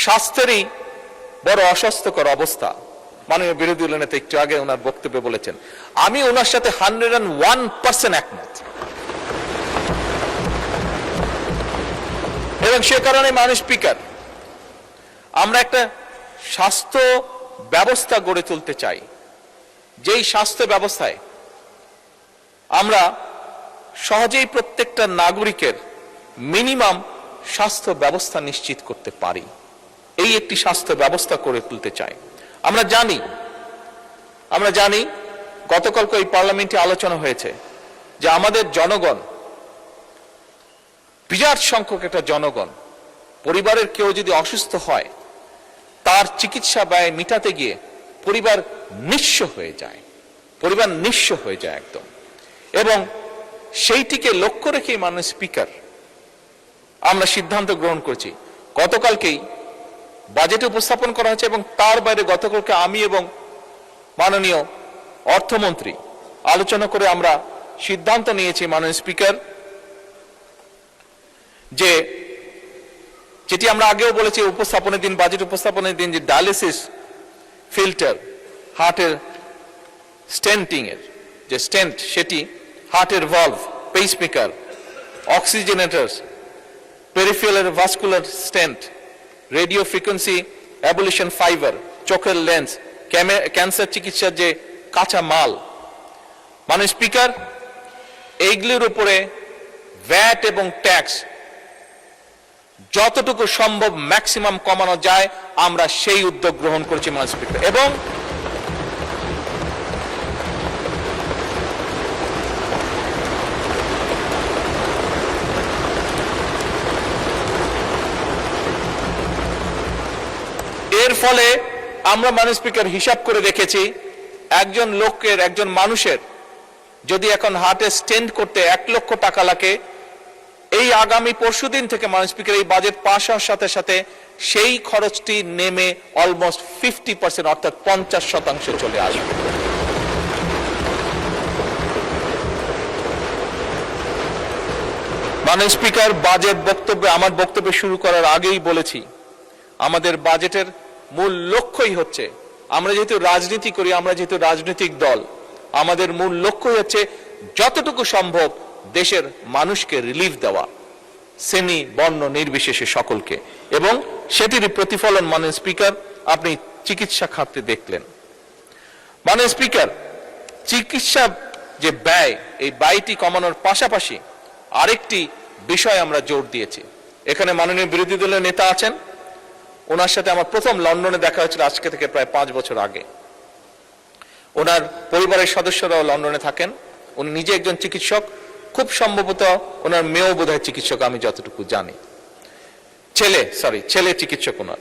স্বাস্থ্যেরই বড় অস্বাস্থ্যকর অবস্থা। মাননীয় বিরোধী দলের নেতা একটু আগে ওনার বক্তব্যে বলেছেন, আমি ওনার সাথে 101% একমত। এবং সে কারণে মাননীয় স্পিকার, আমরা একটা স্বাস্থ্য ব্যবস্থা গড়ে তুলতে চাই, যেই স্বাস্থ্য ব্যবস্থায় আমরা সহজেই প্রত্যেকটা নাগরিকের মিনিমাম স্বাস্থ্য ব্যবস্থা নিশ্চিত করতে পারি। এই একটি স্বাস্থ্য ব্যবস্থা গড়ে তুলতে চাই। আমরা জানি গতকালকে এই পার্লামেন্টে আলোচনা হয়েছে যে আমাদের জনগণ, বিরাট সংখ্যক একটা জনগণ, পরিবারের কেউ যদি অসুস্থ হয় তার চিকিৎসা ব্যয় মিটাতে গিয়ে পরিবার নিঃস্ব হয়ে যায়, একদম। এবং সেইটিকে লক্ষ্য রেখে মাননীয় স্পিকার আমরা সিদ্ধান্ত গ্রহণ করেছি। গতকালকেই বাজেটে উপস্থাপন করা হয়েছে এবং তার বাইরে গতকালকে আমি এবং মাননীয় অর্থমন্ত্রী আলোচনা করে আমরা সিদ্ধান্ত নিয়েছি মাননীয় স্পিকার, যেটি আমরা আগেও বলেছি উপস্থাপনের দিন, বাজেট উপস্থাপনের দিন, যে ডায়ালিসিস ফিল্টার, হার্টের স্টেন্টিং এর যে স্টেন্ট, সেটি হার্টের valve, pacemaker, oxygenators, peripheral vascular stent, radio frequency ablation fibre, চোখের লেন্স, ক্যান্সার চিকিৎসার যে কাঁচা মাল, মাননীয় স্পিকার, এইগুলির উপরে ভ্যাট এবং ট্যাক্স যতটুকু সম্ভব ম্যাক্সিমাম কমানো যায় আমরা সেই উদ্যোগ গ্রহণ করেছি মাননীয় স্পিকার। এবং এর ফলে আমরা মাননীয় স্পিকার হিসাব করে দেখেছি, একজন মানুষের যদি এখন হার্টে স্টেন্ট করতে 1 লক্ষ টাকা লাগে, এই আগামী পরশুদিন থেকে মাননীয় স্পিকার এই বাজেট পাস হওয়ার সাথে সাথে সেই খরচটি নেমে অলমোস্ট 50%, অর্থাৎ 50% চলে আসবে। মাননীয় স্পিকার, আমার বক্তব্য শুরু করার আগেই বলেছি, আমাদের বাজেটের মূল লক্ষ্যই হচ্ছে, আমরা যেহেতু রাজনীতি করি, আমরা যেহেতু রাজনৈতিক দল, আমাদের মূল লক্ষ্যই হচ্ছে যতটুকু সম্ভব দেশের মানুষকে রিলিফ দেওয়া, শ্রেণী বর্ণ নির্বিশেষে সকলকে। এবং সেটির প্রতিফলন মাননীয় স্পিকার আপনি চিকিৎসা খাতে দেখলেন। মাননীয় স্পিকার, চিকিৎসা যে ব্যয়, এই ব্যয়টি কমানোর পাশাপাশি আরেকটি বিষয় আমরা জোর দিয়েছি। এখানে মাননীয় বিরোধী দলের নেতা আছেন, ওনার সাথে আমার প্রথম লন্ডনে দেখা হয়েছিল আজকে থেকে প্রায় 5 বছর আগে। ওনার পরিবারের সদস্যরাও লন্ডনে থাকেন, উনি নিজে একজন চিকিৎসক, খুব সম্ভবত ওনার মেয়েও বোধহয় চিকিৎসক, আমি যতটুকু জানি। ছেলে চিকিৎসক, ওনার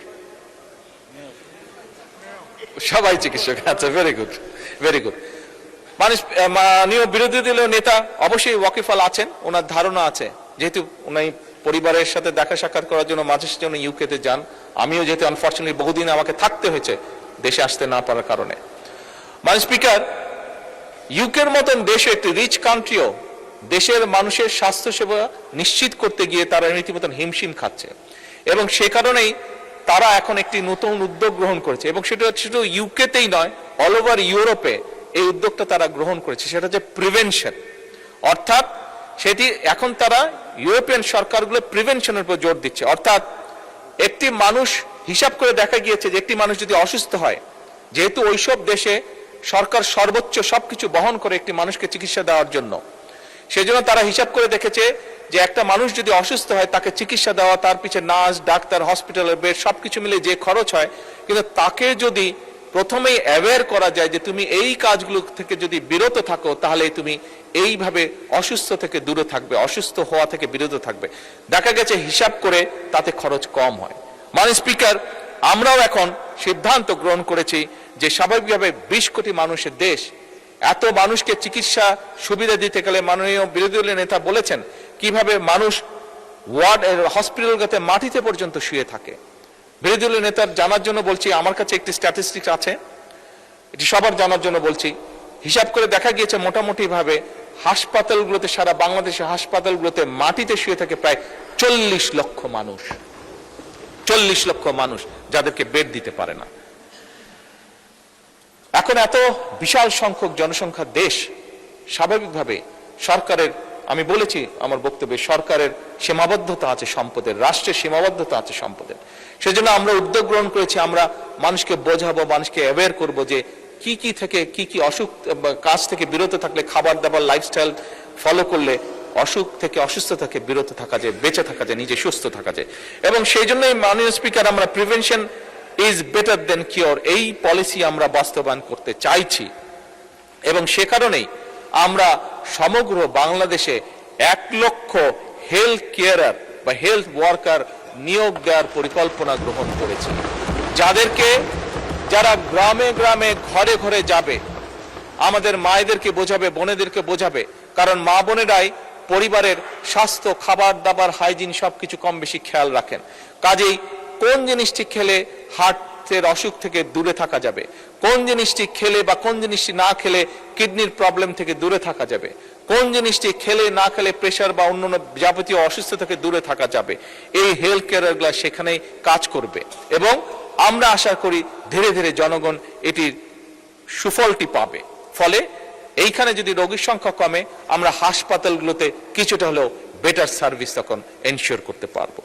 সবাই চিকিৎসক। আচ্ছা, ভেরি গুড। মাননীয় বিরোধী দলীয় নেতা অবশ্যই ওয়াকিফাল আছেন, ওনার ধারণা আছে, যেহেতু উনি পরিবারের সাথে দেখা সাক্ষাৎ করার জন্য মাঝে সাঝে উনি ইউকেতে যান, আমিও যেহেতু আনফরচুনেটলি বহুদিন আমাকে থাকতে হয়েছে দেশে আসতে না পারার কারণে। মাননীয় স্পিকার, ইউকের মতন দেশে একটি রিচ কান্ট্রিও দেশের মানুষের স্বাস্থ্য সেবা নিশ্চিত করতে গিয়ে তারা রীতিমতন হিমশিম খাচ্ছে, এবং সে কারণেই তারা এখন একটি নতুন উদ্যোগ গ্রহণ করেছে। এবং সেটা শুধু ইউকেতেই নয়, অল ওভার ইউরোপে এই উদ্যোগটা তারা গ্রহণ করেছে, সেটা হচ্ছে প্রিভেনশন। অর্থাৎ সেটি এখন তারা ইউরোপিয়ান সরকারগুলো প্রিভেনশনের উপর জোর দিচ্ছে। অর্থাৎ একটি মানুষ, হিসাব করে দেখা গিয়েছে যে একটি মানুষ যদি অসুস্থ হয়, যেহেতু ওইসব দেশে সরকার সর্বোচ্চ সবকিছু বহন করে একটি মানুষকে চিকিৎসা দেওয়ার জন্য, সেজন্য তারা হিসাব করে দেখেছে যে একটা মানুষ যদি অসুস্থ হয় তাকে চিকিৎসা দেওয়া, তার পিছনে নার্স, ডাক্তার, হসপিটালের বেড সবকিছু মিলে যে খরচ হয়, কিন্তু তাকে যদি প্রথমেই অ্যাওয়্যার করা যায় যে তুমি এই কাজগুলো থেকে যদি বিরত থাকো তাহলে তুমি এইভাবে অসুস্থ থেকে দূরে থাকবে, অসুস্থ হওয়া থেকে বিরত থাকবে, দেখা গেছে হিসাব করে তাতে খরচ কম হয়। মাননীয় স্পিকার, আমরাও এখন সিদ্ধান্ত গ্রহণ করেছি যে স্বাভাবিকভাবে 20 কোটি মানুষের দেশ, এত মানুষকে চিকিৎসা সুবিধা দিতে গেলে মাননীয় বিরোধী দলের নেতা বলেছেন কিভাবে মানুষ ওয়ার্ড হসপিটালগুলোতে মাটিতে পর্যন্ত শুয়ে থাকে। বিরোধী দলের নেতার জানার জন্য বলছি, আমার কাছে একটি স্ট্যাটিস্টিক্স আছে, এটি সবার জানার জন্য বলছি। হিসাব করে দেখা গিয়েছে মোটামুটি ভাবে হাসপাতালগুলোতে, সারা বাংলাদেশের হাসপাতালগুলোতে মাটিতে শুয়ে থাকে প্রায় 40 লক্ষ মানুষ। 40 লক্ষ মানুষ যাদেরকে বেড দিতে পারে না। এখন এত বিশাল সংখ্যক জনসংখ্যার দেশ, স্বাভাবিকভাবে সরকারের, আমি বলেছি আমার বক্তব্যে, সরকারের সীমাবদ্ধতা আছে সম্পদের, রাষ্ট্রের সীমাবদ্ধতা আছে সম্পদের। সেজন্য আমরা উদ্যোগ গ্রহণ করেছি, আমরা মানুষকে বোঝাবো, মানুষকে অ্যাওয়্যার করবো যে কি কি অসুখ, কাজ থেকে বিরত থাকলে, খাবার দাবার লাইফস্টাইল ফলো করলে অসুখ থেকে, অসুস্থ থেকে বিরত থাকা যায়, বেঁচে থাকা যায়, নিজে সুস্থ থাকা যায়। এবং সেই জন্যই মাননীয় স্পিকার, আমরা prevention is better then cure এই পলিসি আমরা বাস্তবায়ন করতে চাইছি। এবং সে কারণেই আমরা সমগ্র বাংলাদেশে 1 লক্ষ হেলথ কেয়ারার বা হেলথ ওয়ার্কার নিয়োগ দেওয়ার পরিকল্পনা গ্রহণ করেছি, যারা গ্রামে গ্রামে ঘরে ঘরে যাবে, আমাদের মায়েদেরকে বোঝাবে, বোনেদেরকে বোঝাবে। কারণ মা বোনেরাই পরিবারের স্বাস্থ্য, খাবার দাবার, হাইজিন সবকিছু কম বেশি খেয়াল রাখেন। কাজেই কোন জিনিসটি খেলে হার্টের অসুখ থেকে দূরে থাকা যাবে, কোন জিনিসটি খেলে বা কোন জিনিসটি না খেলে কিডনির প্রবলেম থেকে দূরে থাকা যাবে, কোন জিনিসটি খেলে না খেলে প্রেশার বা অন্যান্য যাবতীয় অসুস্থ থেকে দূরে থাকা যাবে, এই হেলথ কেয়ারগুলো সেখানেই কাজ করবে। এবং আমরা আশা করি ধীরে ধীরে জনগণ এটির সুফলটি পাবে। ফলে এইখানে যদি রোগীর সংখ্যা কমে, আমরা হাসপাতালগুলোতে কিছুটা হলেও বেটার সার্ভিস তখন এনশিওর করতে পারবো।